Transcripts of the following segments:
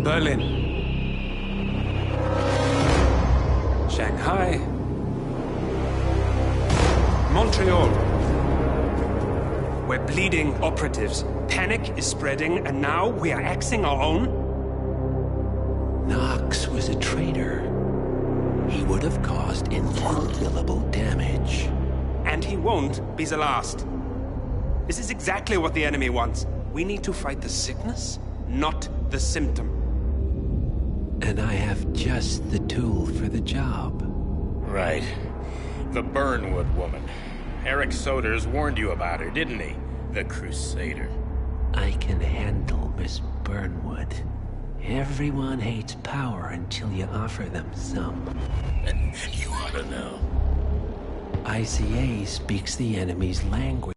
Berlin. Shanghai. Montreal. We're bleeding operatives. Panic is spreading, and now we are axing our own? Knox was a traitor. He would have caused incalculable damage. And he won't be the last. This is exactly what the enemy wants. We need to fight the sickness, not the symptom. And I have just the tool for the job. Right. The Burnwood woman. Eric Soders warned you about her, didn't he? The Crusader. I can handle Miss Burnwood. Everyone hates power until you offer them some. You ought to know. ICA speaks the enemy's language.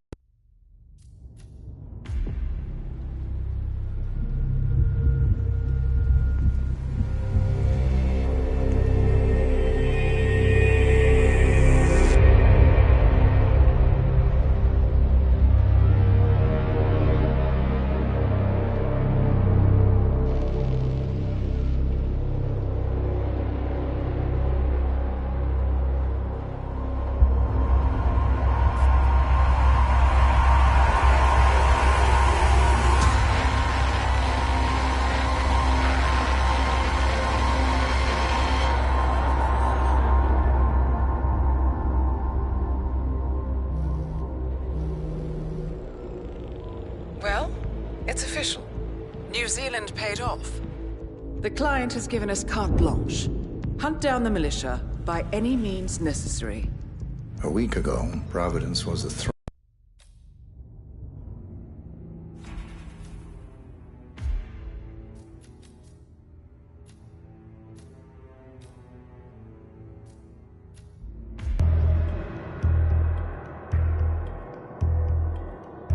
Well, it's official. New Zealand paid off. The client has given us carte blanche. Hunt down the militia by any means necessary. A week ago, Providence was a threat.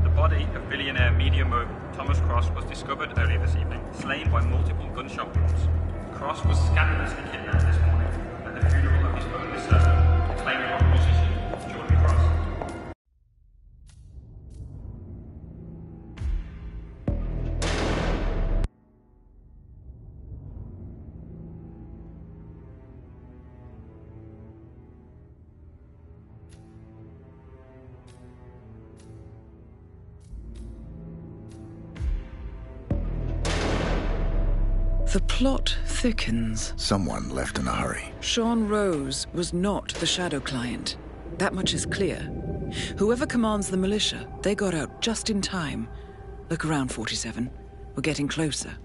The body of billionaire media mogul Thomas Cross was discovered earlier this evening, slain by multiple gunshot wounds. Cross was scandalously kidnapped this morning at the funeral of his only son, acclaimed rock musician Jordan Cross. The plot thickens. Someone left in a hurry. Sean Rose was not the Shadow client. That much is clear. Whoever commands the militia, they got out just in time. Look around, 47. We're getting closer.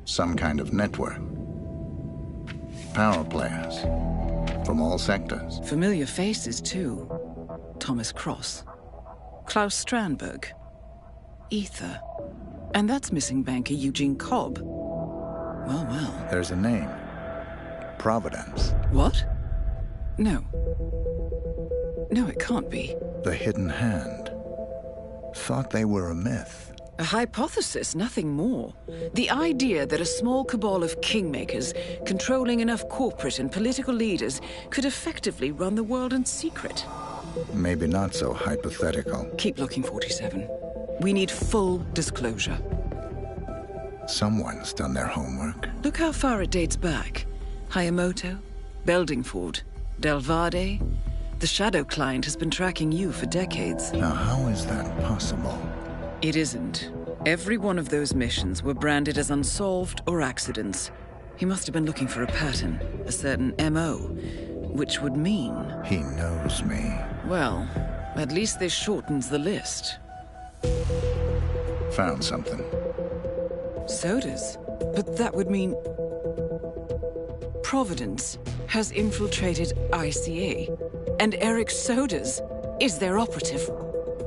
Some kind of network. Power players. From all sectors. Familiar faces, too. Thomas Cross. Klaus Strandberg. Ether. And that's missing banker Eugene Cobb. Well, well. There's a name. Providence. What? No. No, it can't be. The Hidden Hand. Thought they were a myth. A hypothesis, nothing more. The idea that a small cabal of kingmakers, controlling enough corporate and political leaders, could effectively run the world in secret. Maybe not so hypothetical. Keep looking, 47. We need full disclosure. Someone's done their homework. Look how far it dates back. Hayamoto, Beldingford, Delvade. The Shadow client has been tracking you for decades. Now, how is that possible? It isn't. Every one of those missions were branded as unsolved or accidents. He must have been looking for a pattern, a certain MO, which would mean... He knows me. Well, at least this shortens the list. Found something. Sodas? But that would mean... Providence has infiltrated ICA, and Eric Soders is their operative.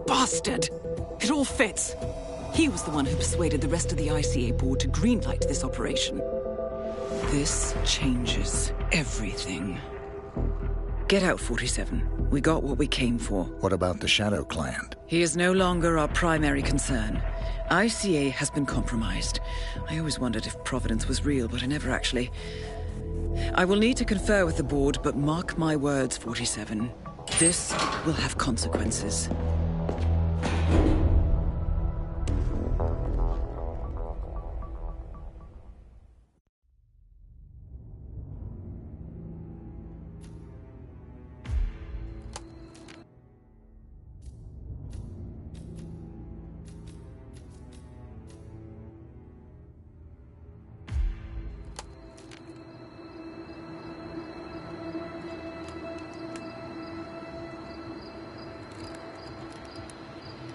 Bastard! It all fits. He was the one who persuaded the rest of the ICA board to greenlight this operation. This changes everything. Get out, 47. We got what we came for. What about the Shadow client? He is no longer our primary concern. ICA has been compromised. I always wondered if Providence was real, but I never actually... I will need to confer with the board, but mark my words, 47. This will have consequences.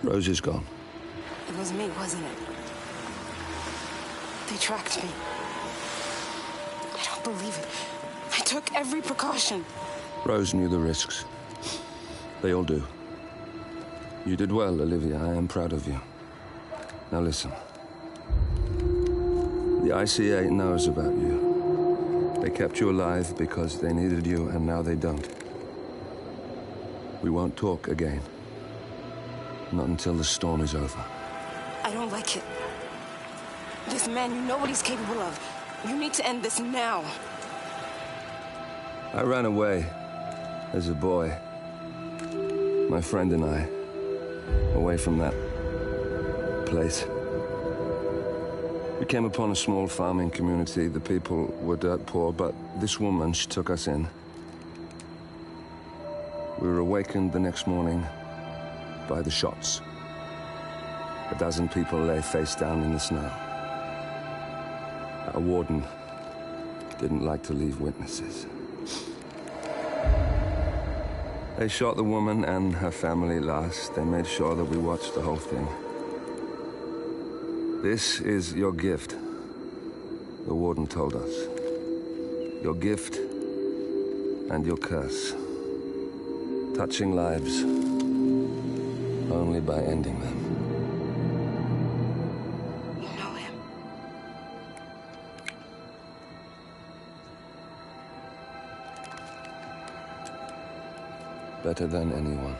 Rose is gone. It was me, wasn't it? They tracked me. I don't believe it. I took every precaution. Rose knew the risks. They all do. You did well, Olivia. I am proud of you. Now listen. The ICA knows about you. They kept you alive because they needed you, and now they don't. We won't talk again. Not until the storm is over. I don't like it. This man, you know what he's capable of. You need to end this now. I ran away as a boy. My friend and I. Away from that place. We came upon a small farming community. The people were dirt poor, but this woman, she took us in. We were awakened the next morning by the shots. A dozen people lay face down in the snow. Our warden didn't like to leave witnesses. They shot the woman and her family last. They made sure that we watched the whole thing. This is your gift, the warden told us. Your gift and your curse. Touching lives only by ending them. You know him. Better than anyone.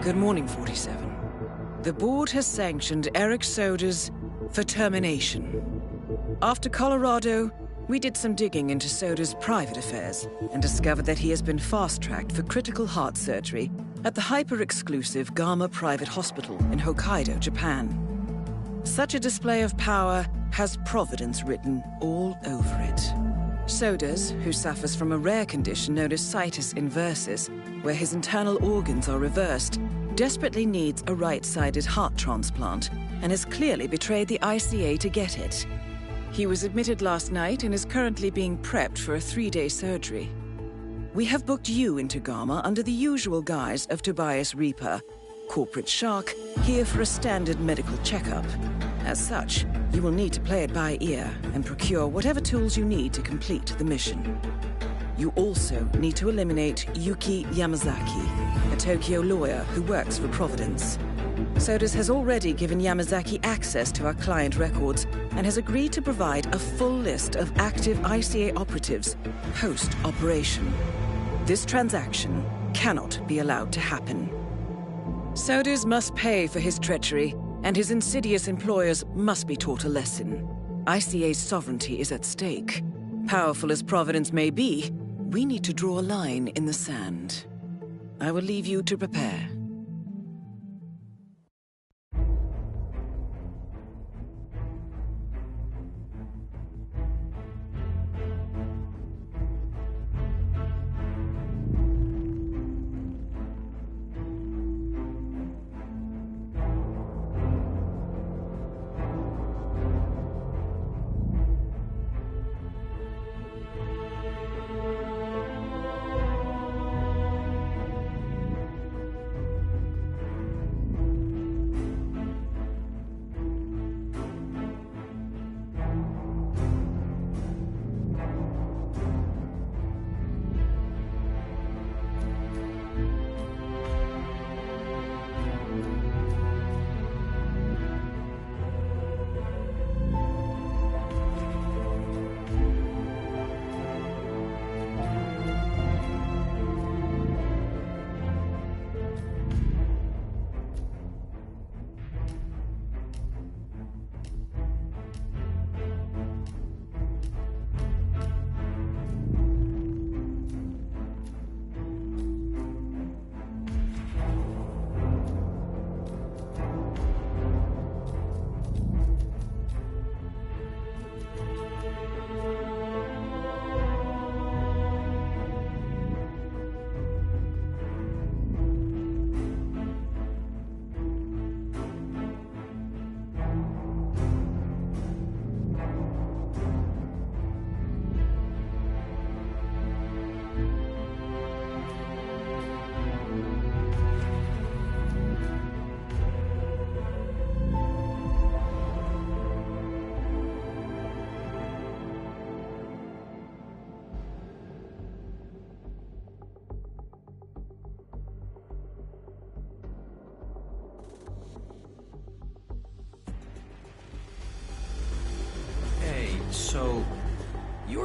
Good morning, 47. The board has sanctioned Eric Soders for termination. After Colorado, we did some digging into Soders' private affairs and discovered that he has been fast-tracked for critical heart surgery at the hyper-exclusive Gama Private Hospital in Hokkaido, Japan. Such a display of power has Providence written all over it. Soders, who suffers from a rare condition known as situs inversus, where his internal organs are reversed, desperately needs a right-sided heart transplant and has clearly betrayed the ICA to get it. He was admitted last night and is currently being prepped for a 3-day surgery. We have booked you into Gama under the usual guise of Tobias Reaper, corporate shark, here for a standard medical checkup. As such, you will need to play it by ear and procure whatever tools you need to complete the mission. You also need to eliminate Yuki Yamazaki, a Tokyo lawyer who works for Providence. Soders has already given Yamazaki access to our client records and has agreed to provide a full list of active ICA operatives post-operation. This transaction cannot be allowed to happen. Soders must pay for his treachery, and his insidious employers must be taught a lesson. ICA's sovereignty is at stake. Powerful as Providence may be, we need to draw a line in the sand. I will leave you to prepare.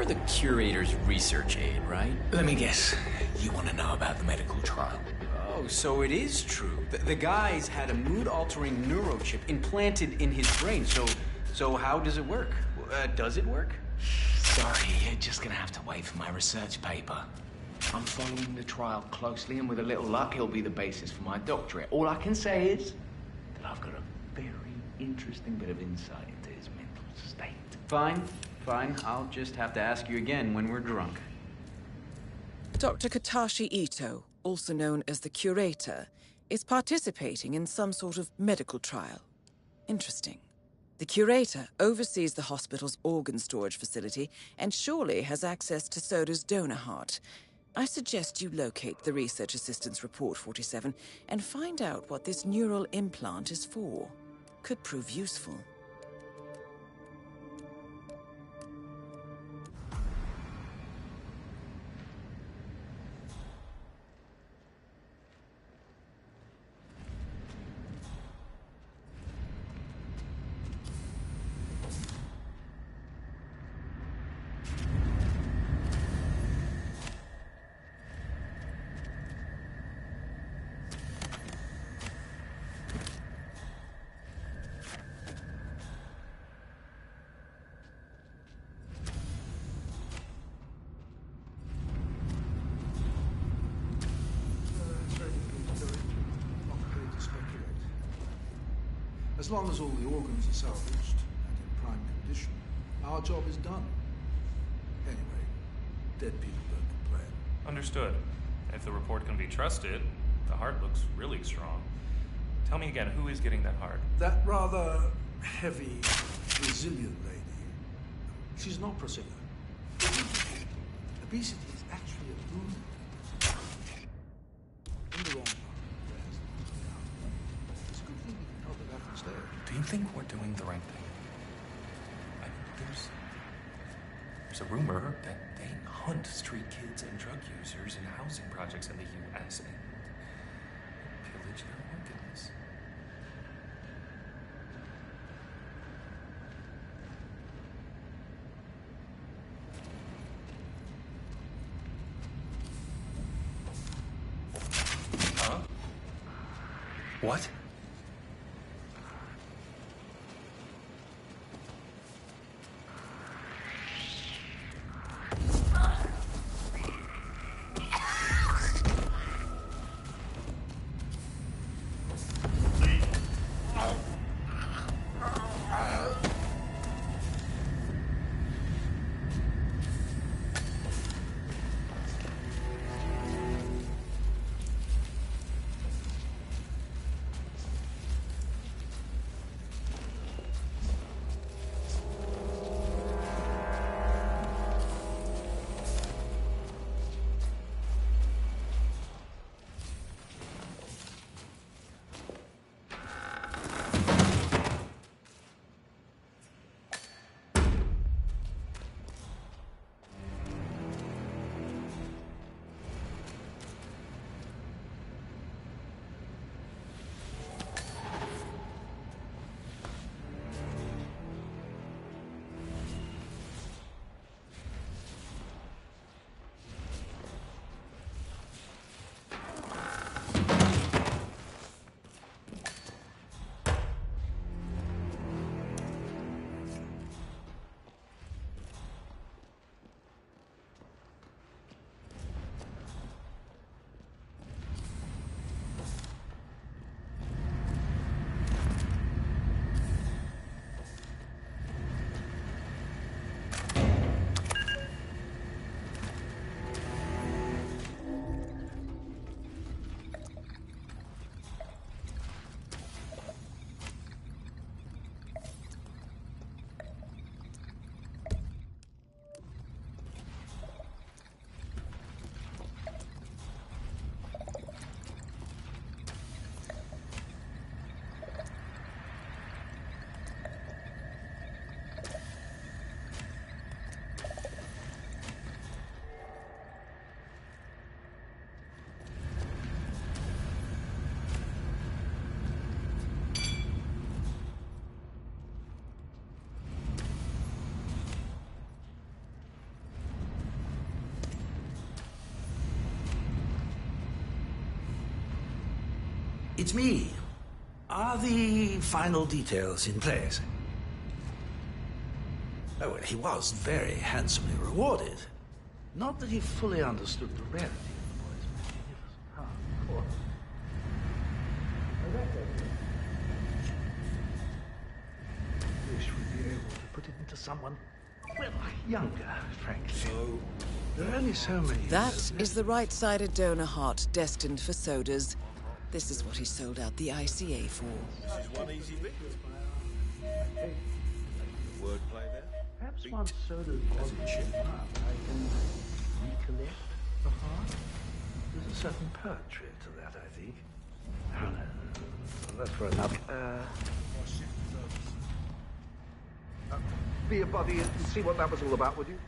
You're the curator's research aide, right? Let me guess. You want to know about the medical trial? Oh, so it is true. The guy's had a mood-altering neurochip implanted in his brain. So how does it work? Does it work? Sorry, you're just gonna have to wait for my research paper. I'm following the trial closely, and with a little luck, it'll be the basis for my doctorate. All I can say is that I've got a very interesting bit of insight into his mental state. Fine. I'll just have to ask you again when we're drunk. Dr. Katashi Ito, also known as the Curator, is participating in some sort of medical trial. Interesting. The Curator oversees the hospital's organ storage facility and surely has access to Soda's donor heart. I suggest you locate the Research Assistant's Report 47 and find out what this neural implant is for. Could prove useful. As long as all the organs are salvaged and in prime condition, our job is done. Anyway, dead people don't complain. Understood. If the report can be trusted, the heart looks really strong. Tell me again, who is getting that heart? That rather heavy, Brazilian lady. She's not Priscilla. Obesity is actually a boon. In the wrong part. It's a good thing we can help her back instead. Do you think we're doing the right thing? There's a rumor that they hunt street kids and drug users in housing projects in the U.S. and pillage their organs. Huh? What? It's me. Are the final details in place? Oh, well, he was very handsomely rewarded. Not that he fully understood the rarity of the boy's magnificent heart, of course. Wish we'd be able to put it into someone, well, younger, frankly. So, there are only so many... That is the right-sided donor heart destined for Sodas. This is what he sold out the ICA for. This is one easy bit. Wordplay there. Perhaps once Soda's body shape up, I can recollect the heart. There's a certain poetry to that, I think. Oh, no. That's for another... Be a body and see what that was all about, would you?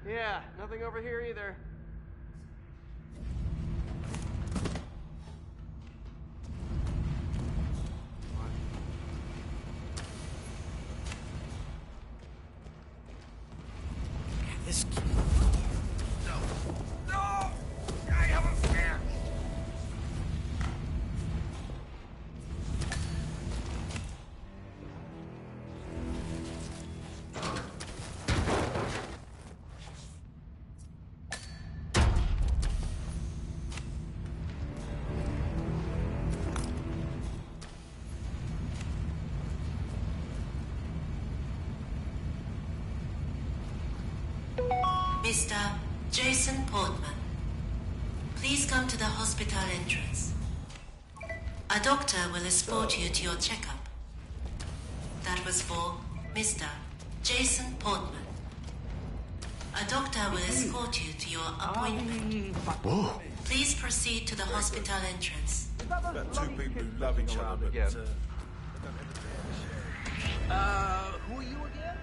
Yeah, nothing over here either. This kid... No! I have a fear! Mr. Jason Portman, please come to the hospital entrance. A doctor will escort you to your checkup. That was for Mr. Jason Portman. A doctor will escort you to your appointment. Whoa. Please proceed to the hospital entrance. About two people who love each other, but Who are you again?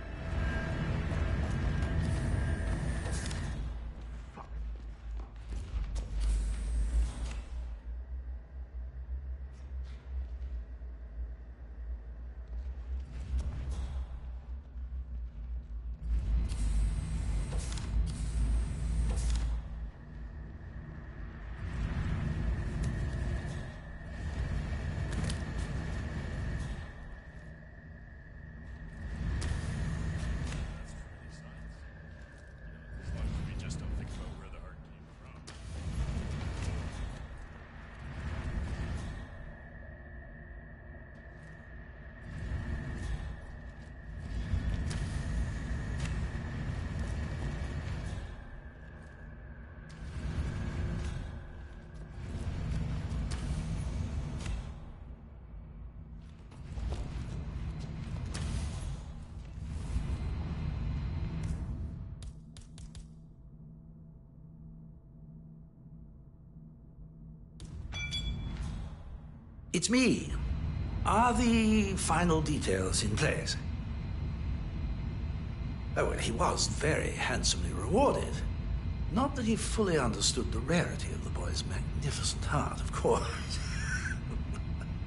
It's me. Are the final details in place? Oh, well, he was very handsomely rewarded. Not that he fully understood the rarity of the boy's magnificent heart, of course.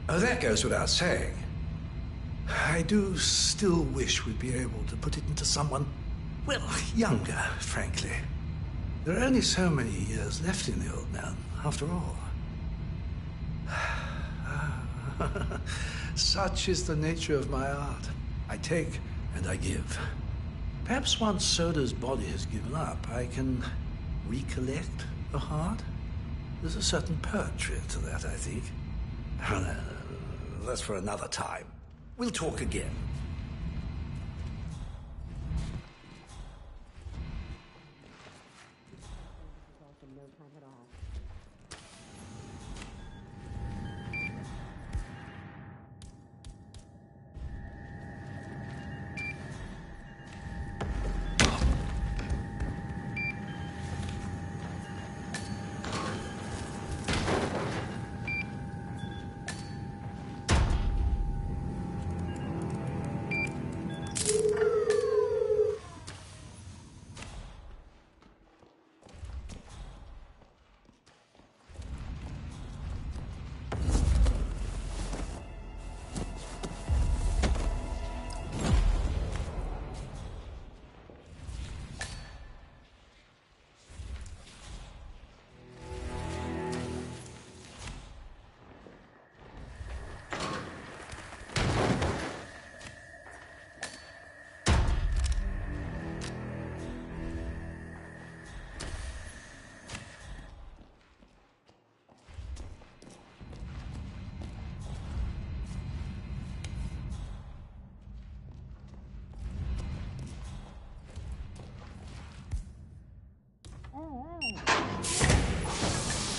Oh, that goes without saying. I do still wish we'd be able to put it into someone, well, younger, frankly. There are only so many years left in the old man, after all. Such is the nature of my art. I take and I give. Perhaps once Soda's body has given up, I can recollect the heart. There's a certain poetry to that, I think. That's for another time. We'll talk again.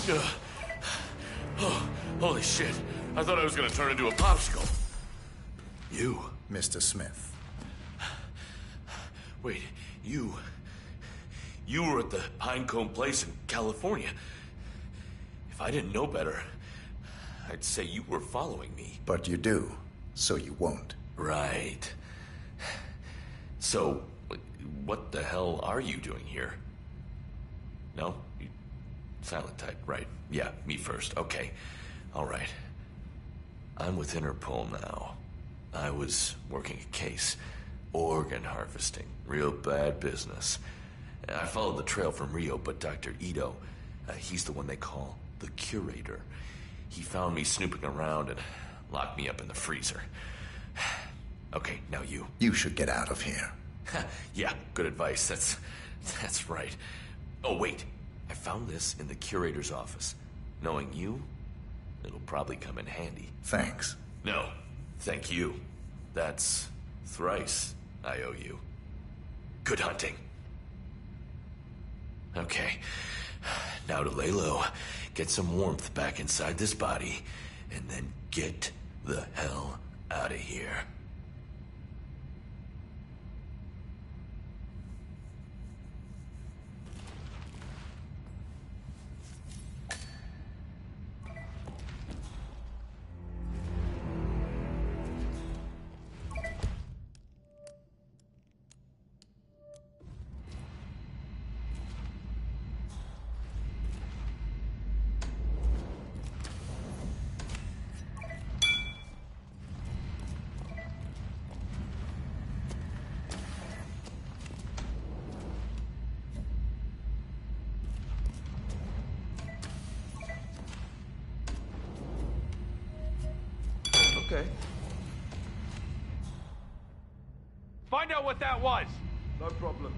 Oh, holy shit. I thought I was gonna turn into a popsicle. You, Mr. Smith. Wait, you were at the Pinecone Place in California. If I didn't know better, I'd say you were following me. But you do, so you won't. Right. So, what the hell are you doing here? No? Silent type, right. Yeah, me first. Okay. All right. I'm with Interpol now. I was working a case. Organ harvesting. Real bad business. I followed the trail from Rio, but Dr. Ito, he's the one they call the Curator. He found me snooping around and locked me up in the freezer. Okay, now you. You should get out of here. Yeah, good advice. That's right. Oh, wait. I found this in the Curator's office. Knowing you, it'll probably come in handy. Thanks. No, thank you. That's thrice I owe you. Good hunting. Okay, now to lay low, get some warmth back inside this body, and then get the hell out of here. Okay. Find out what that was. No problem.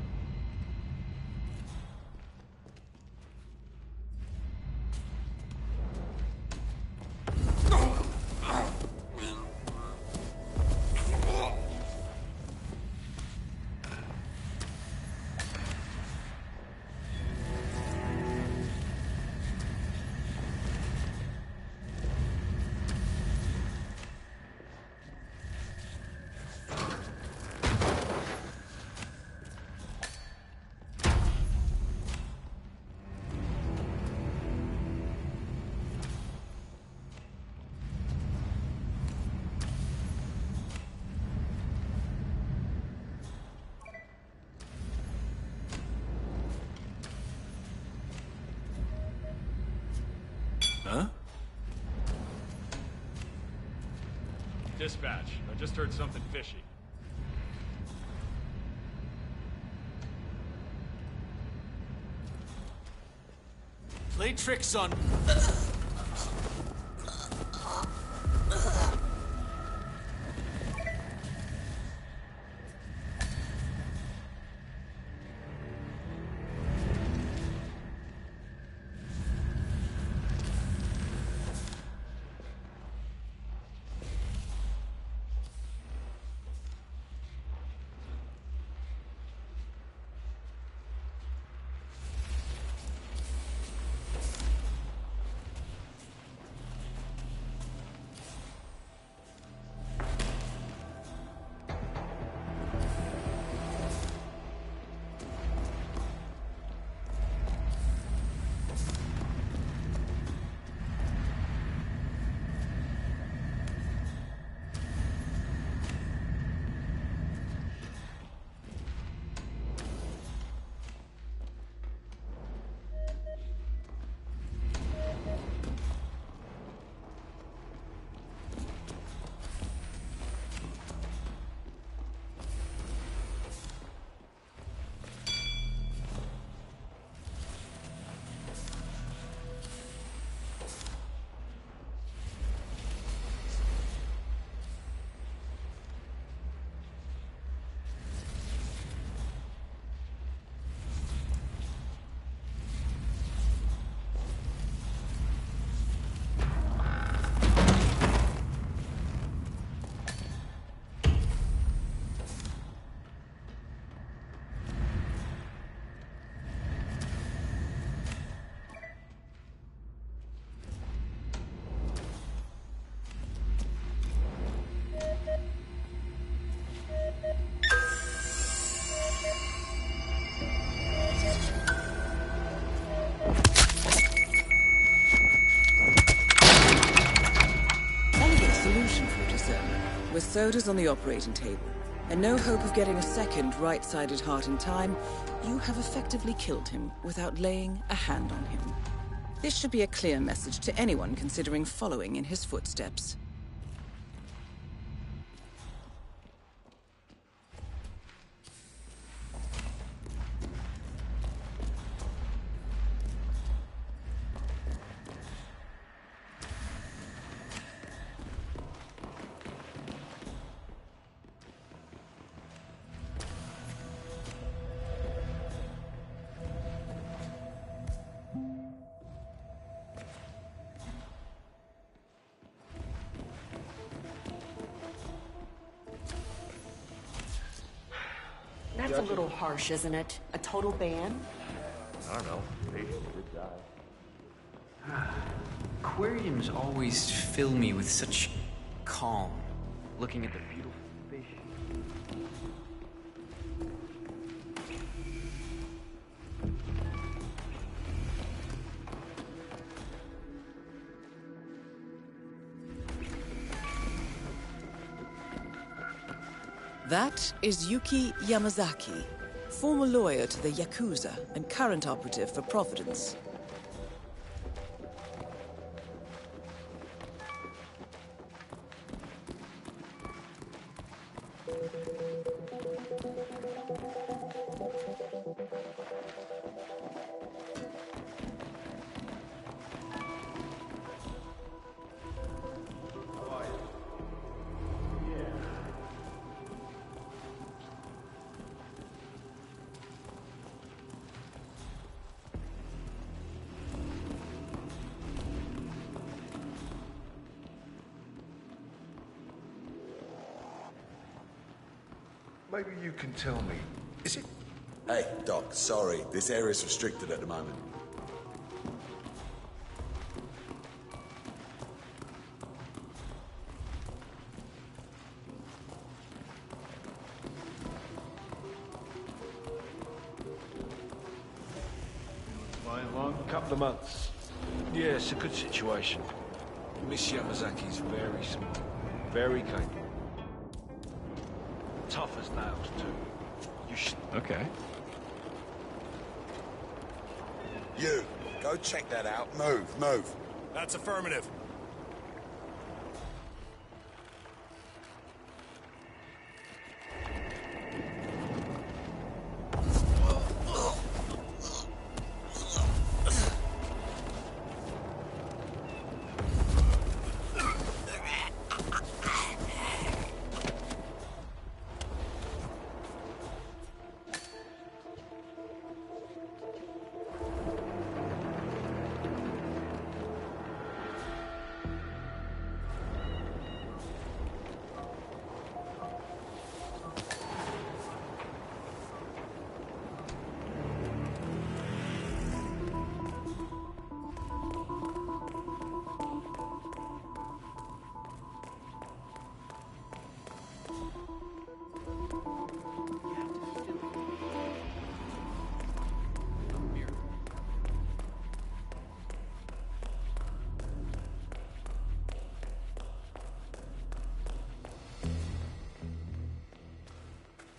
Huh? Dispatch. I just heard something fishy. Play tricks on... Soda's on the operating table, and no hope of getting a second right-sided heart in time. You have effectively killed him without laying a hand on him. This should be a clear message to anyone considering following in his footsteps. That's a little harsh, isn't it? A total ban? I don't know. Maybe he did die. Aquariums always fill me with such calm, looking at the beautiful fish. That is Yuki Yamazaki, former lawyer to the Yakuza and current operative for Providence. Maybe you can tell me, is it... Hey, Doc, sorry. This area's restricted at the moment. Flying along, couple of months. Yeah, it's a good situation. Miss Yamazaki's very smart, very capable. Tough as nails, too. You should... Okay. You, go check that out. Move. That's affirmative.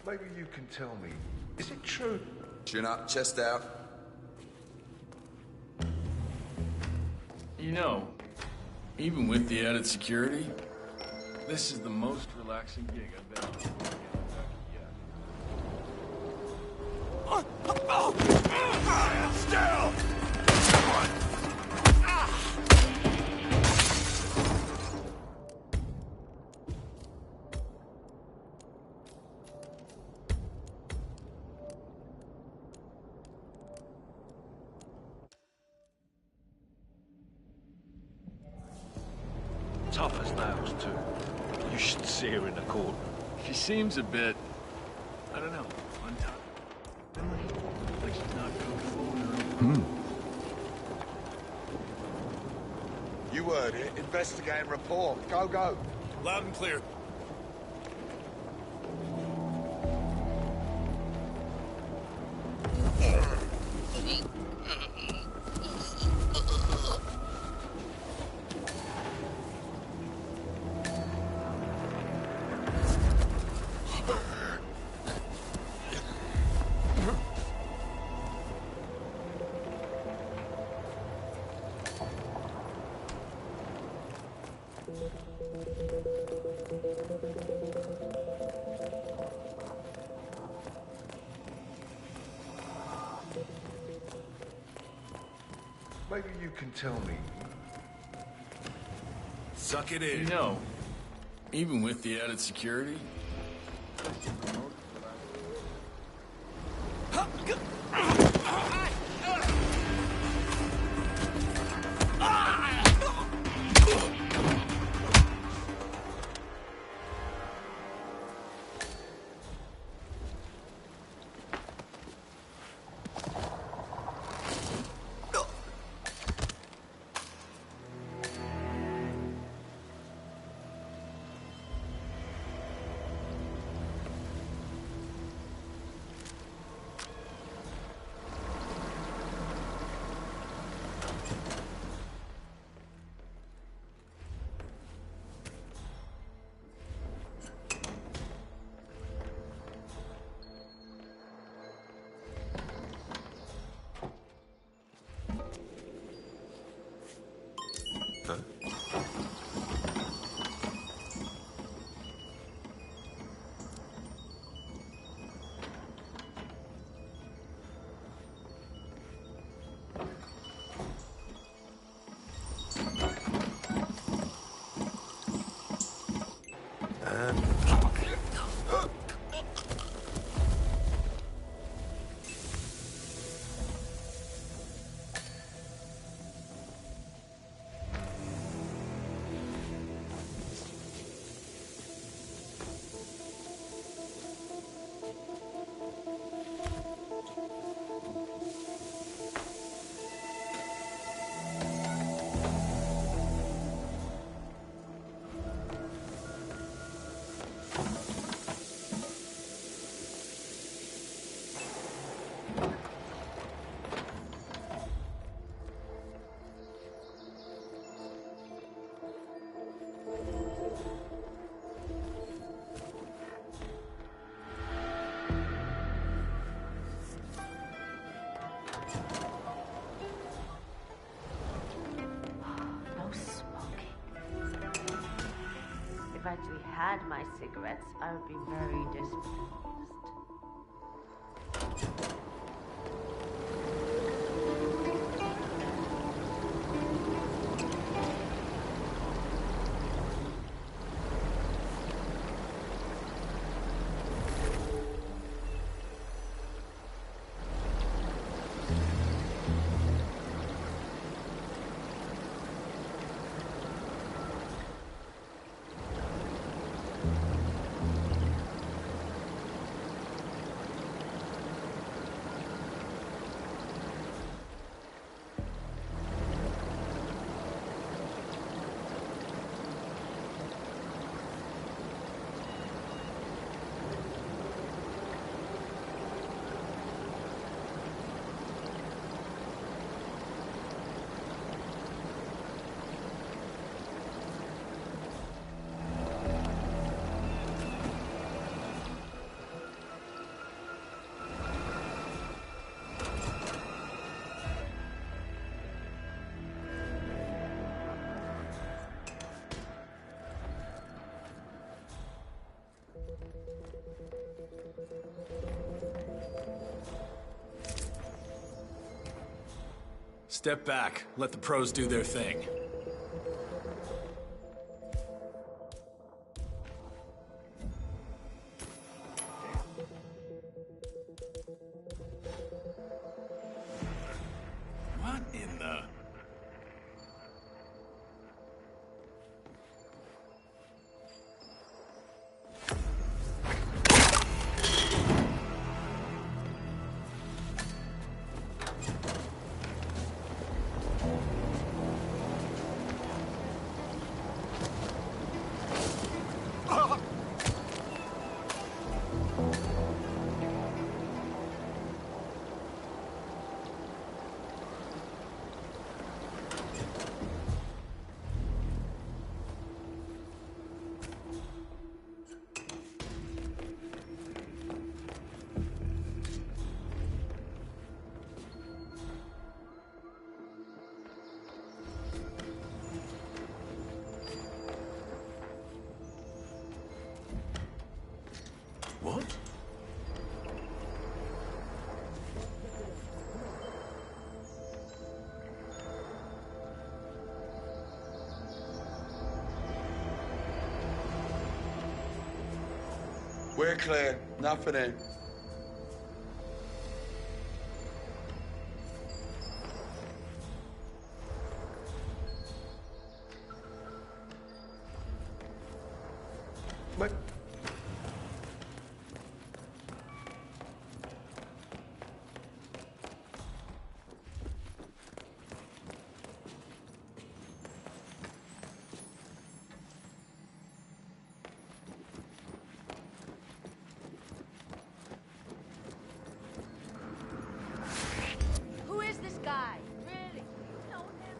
Maybe you can tell me, is it true? Chin up, chest out. You know, even with the added security, this is the most relaxing gig I've been on. Still! Tough as nails, too. You should see her in the court. She seems a bit, I don't know, untied. Like she's not going forward her own. You heard it. Investigate and report. Go. Loud and clear. Maybe you can tell me. Suck it in. You know, even with the added security, If I actually had my cigarettes, I would be very displeased. step back. Let the pros do their thing. What in the... We're clear. Nothing in. What? Who is this guy? Really? You know him?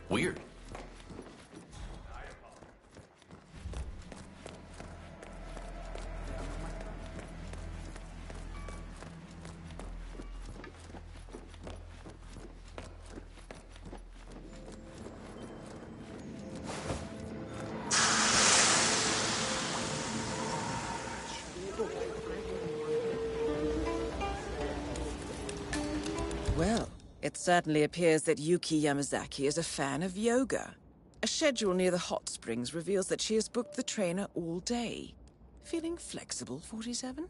Weird. Well, it certainly appears that Yuki Yamazaki is a fan of yoga. A schedule near the hot springs reveals that she has booked the trainer all day. Feeling flexible, 47?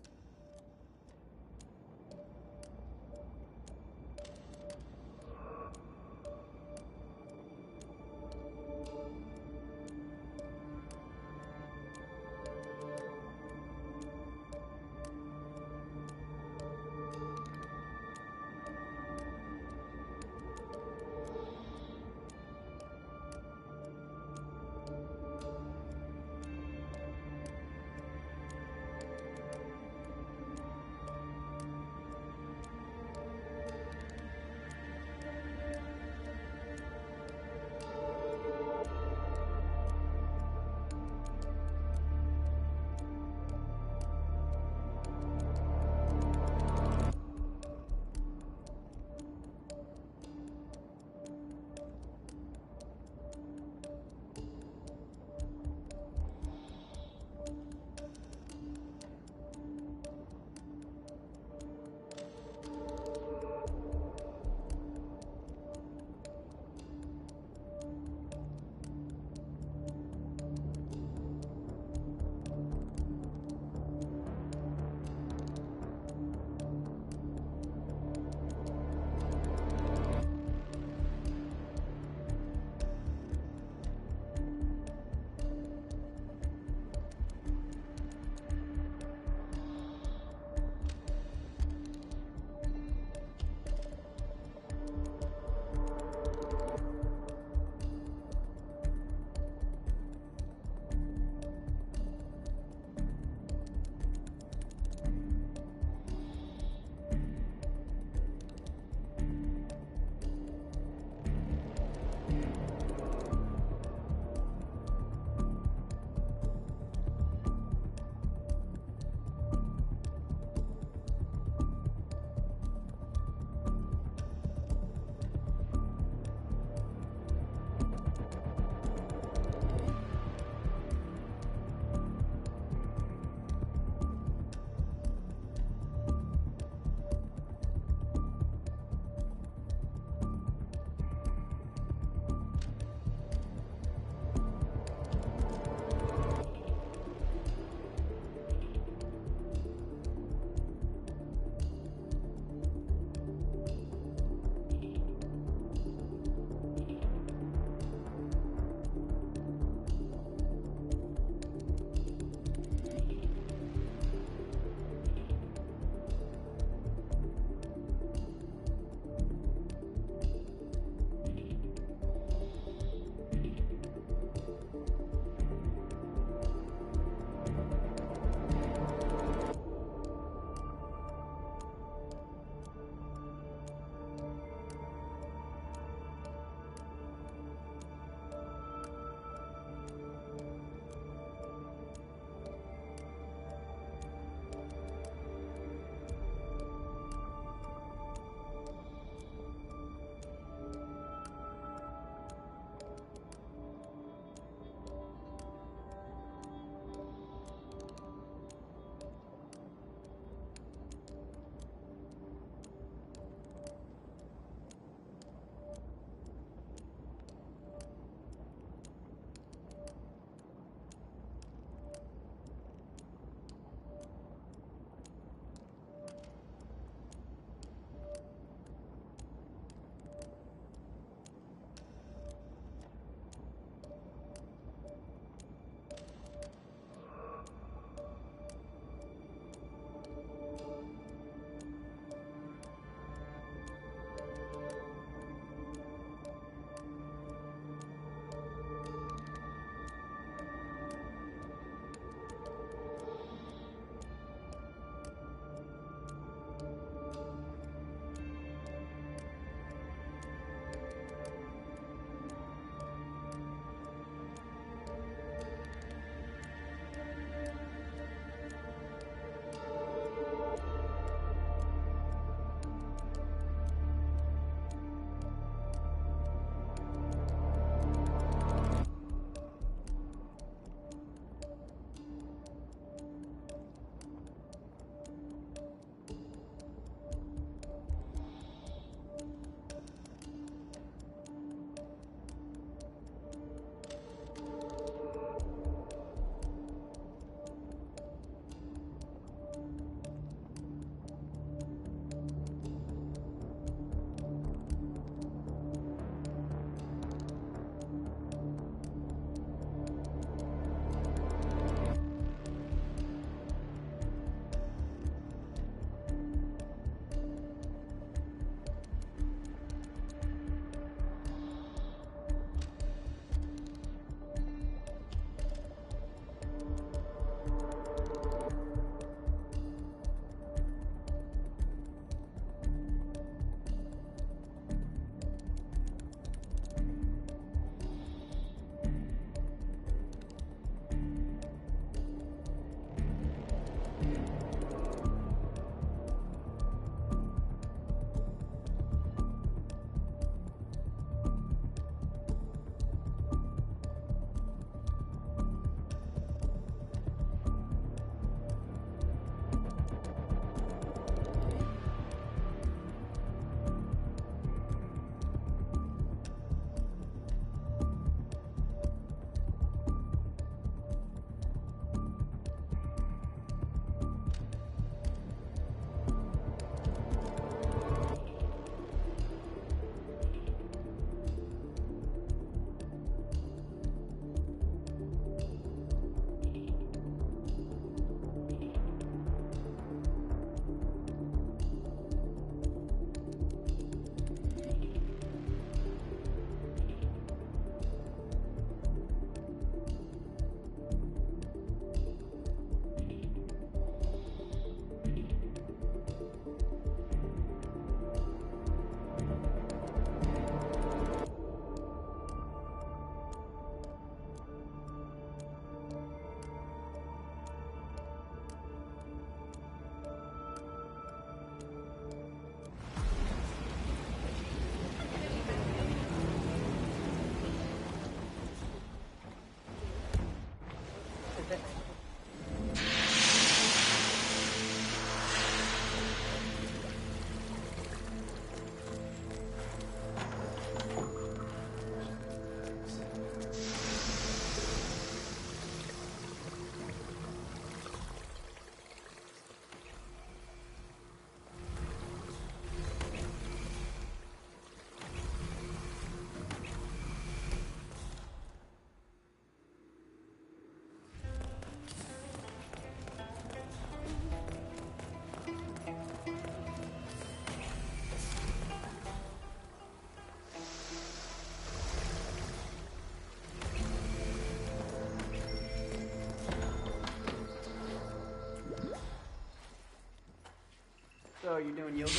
So, you're doing yoga? I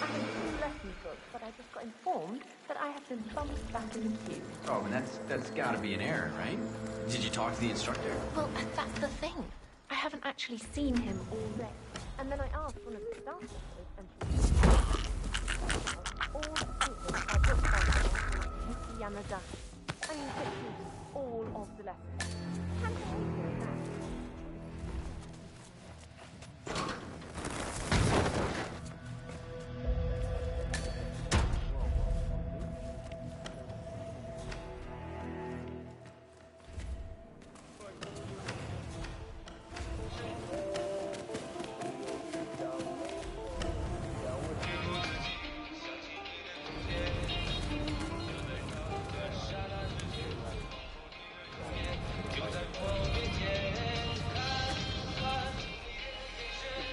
have 2 lesson books, but I just got informed that I have been bumped back in the queue. Oh, and that's gotta be an error, right? Did you talk to the instructor? Well, that's the thing. I haven't actually seen him all day. And then I asked one of the staff members, and she all the papers I booked on Yuki Yamazaki. I mean, literally all of the lessons. Can't believe that.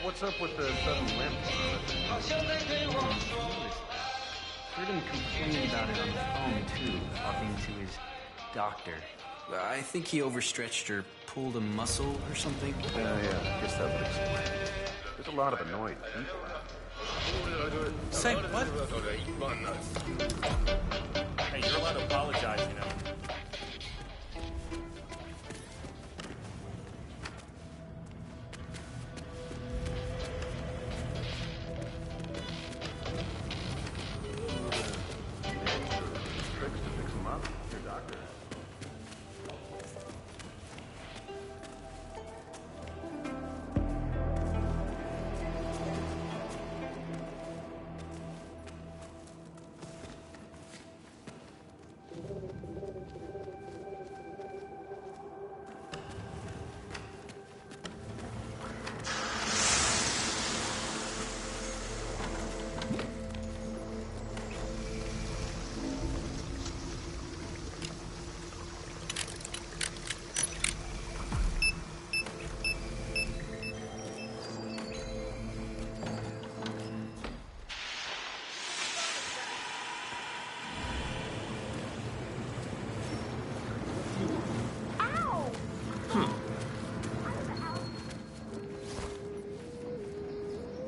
What's up with the sudden limp? Heard him complain about it on the phone, too, talking to his doctor. I think he overstretched or pulled a muscle or something. Yeah, I guess that would explain it. There's a lot of annoyed people out. Say what? Hey, you're allowed to apologize, you know.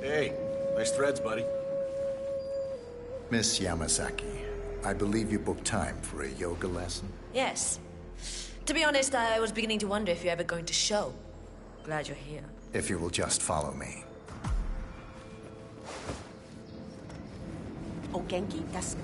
Hey, nice threads, buddy. Miss Yamazaki, I believe you booked time for a yoga lesson? Yes. To be honest, I was beginning to wonder if you're ever going to show. Glad you're here. If you will just follow me. O genki desu ka?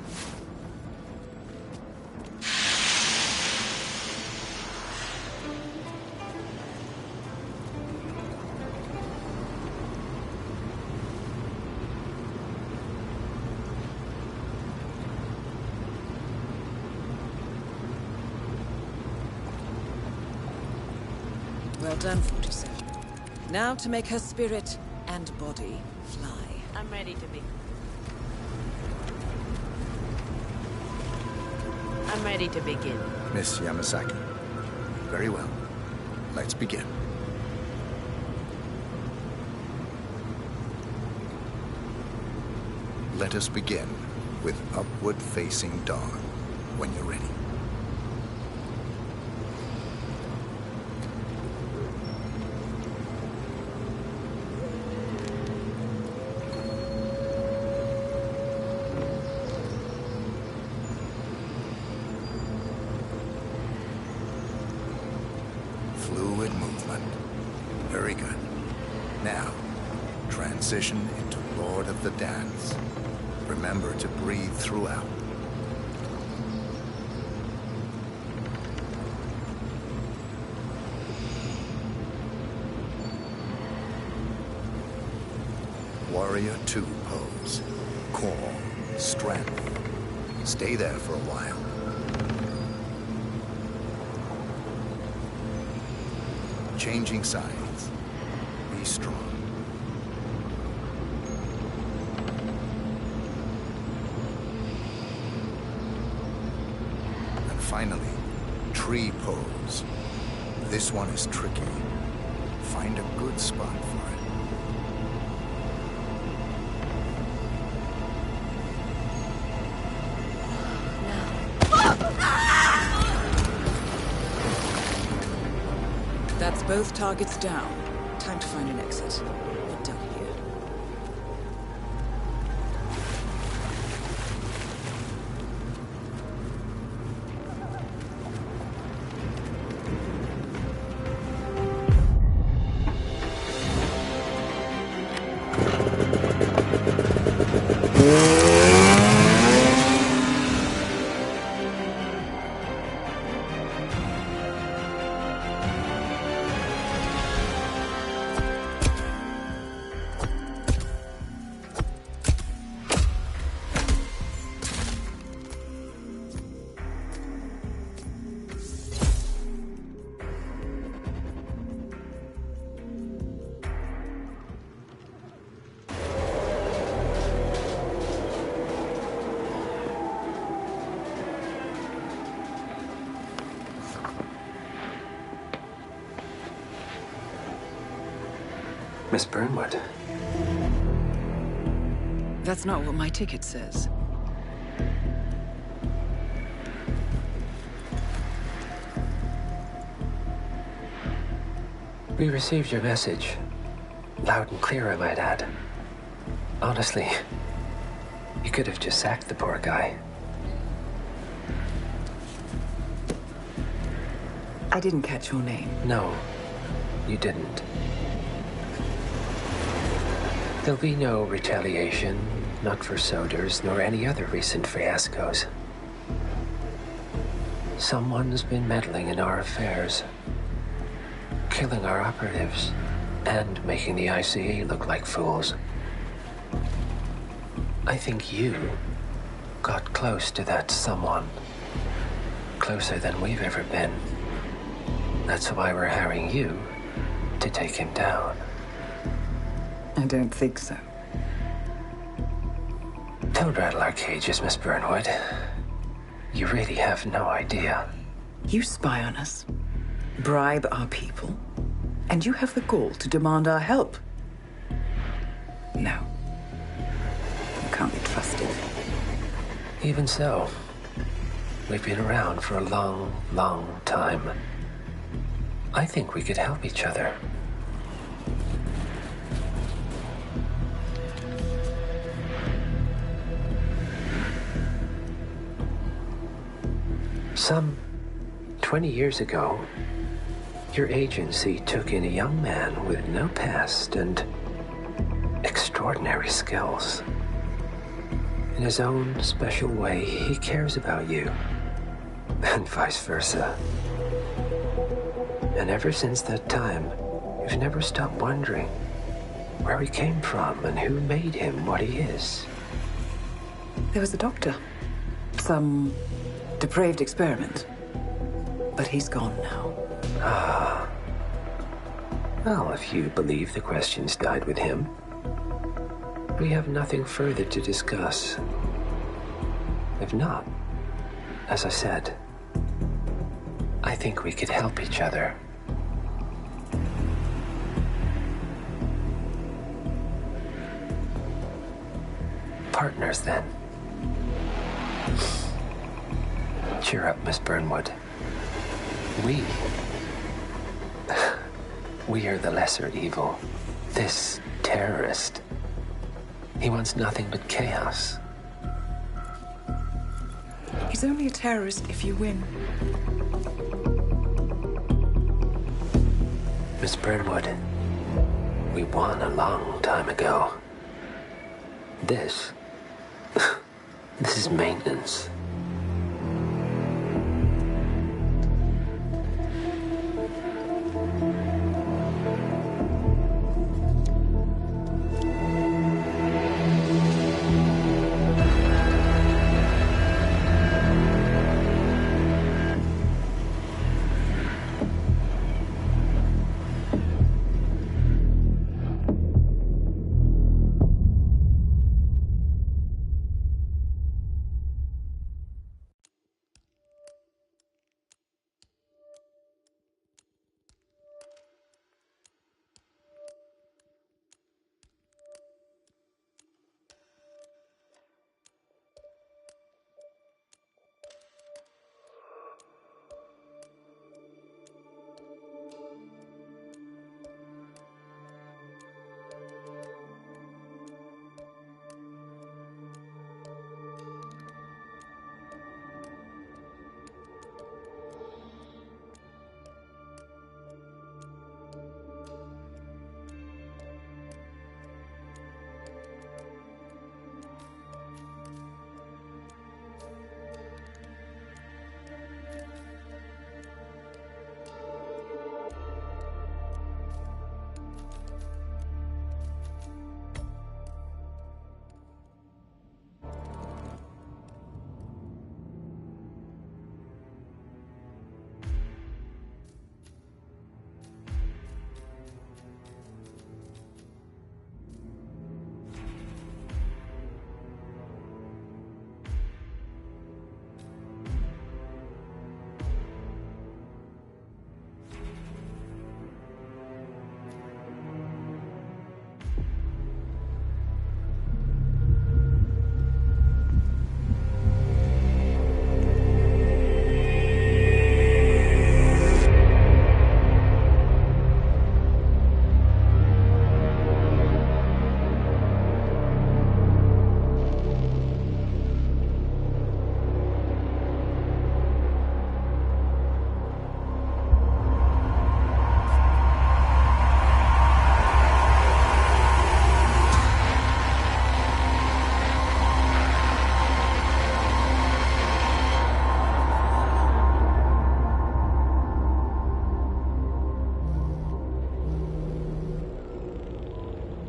Well done, 47. Now to make her spirit and body fly. I'm ready to be. I'm ready to begin. Miss Yamazaki. Very well. Let's begin. Let us begin with Upward Facing Dog, when you're ready. Fluid movement. Very good. Now, transition into Lord of the Dance. Remember to breathe throughout. Warrior 2 pose. Core, strength. Stay there for a while. Changing sides. Be strong. And finally, tree pose. This one is tricky. Find a good spot for it. That's both targets down. Time to find an exit. You're done. Miss Burnwood. That's not what my ticket says. We received your message. Loud and clear, I might add. Honestly, you could have just sacked the poor guy. I didn't catch your name. No, you didn't. There'll be no retaliation, not for Soders, nor any other recent fiascos. Someone's been meddling in our affairs, killing our operatives, and making the ICA look like fools. I think you got close to that someone. Closer than we've ever been. That's why we're hiring you to take him down. I don't think so. Don't rattle our cages, Miss Burnwood. You really have no idea. You spy on us, bribe our people, and you have the gall to demand our help. No. You can't be trusted. Even so, we've been around for a long, long time. I think we could help each other. Some 20 years ago, your agency took in a young man with no past and extraordinary skills. In his own special way, he cares about you, and vice versa. And ever since that time, you've never stopped wondering where he came from and who made him what he is. There was a doctor. Some depraved experiment. But he's gone now. Ah. Well, if you believe the questions died with him, we have nothing further to discuss. If not, as I said, I think we could help each other. Partners, then. Cheer up, Miss Burnwood. We are the lesser evil. This terrorist. He wants nothing but chaos. He's only a terrorist if you win. Miss Burnwood, we won a long time ago. This is maintenance.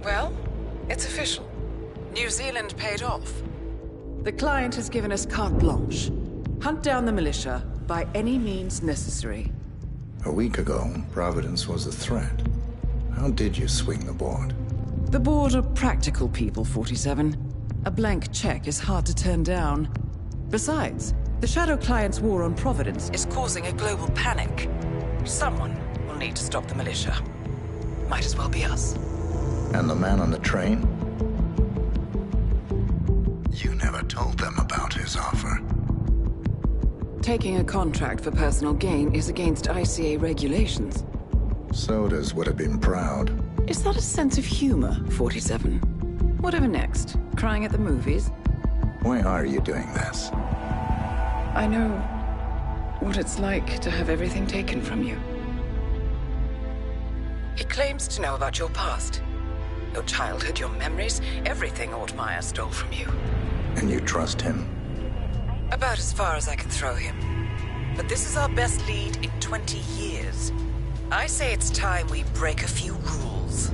Well, it's official. New Zealand paid off. The client has given us carte blanche. Hunt down the militia by any means necessary. A week ago, Providence was a threat. How did you swing the board? The board are practical people, 47. A blank check is hard to turn down. Besides, the Shadow Client's war on Providence is causing a global panic. Someone will need to stop the militia. Might as well be us. And the man on the train? You never told them about his offer. Taking a contract for personal gain is against ICA regulations. Sodas would have been proud. Is that a sense of humor, 47? Whatever next? Crying at the movies? Why are you doing this? I know what it's like to have everything taken from you. He claims to know about your past. Your childhood, your memories, everything Altmaier stole from you. And you trust him? About as far as I can throw him. But this is our best lead in 20 years. I say it's time we break a few rules.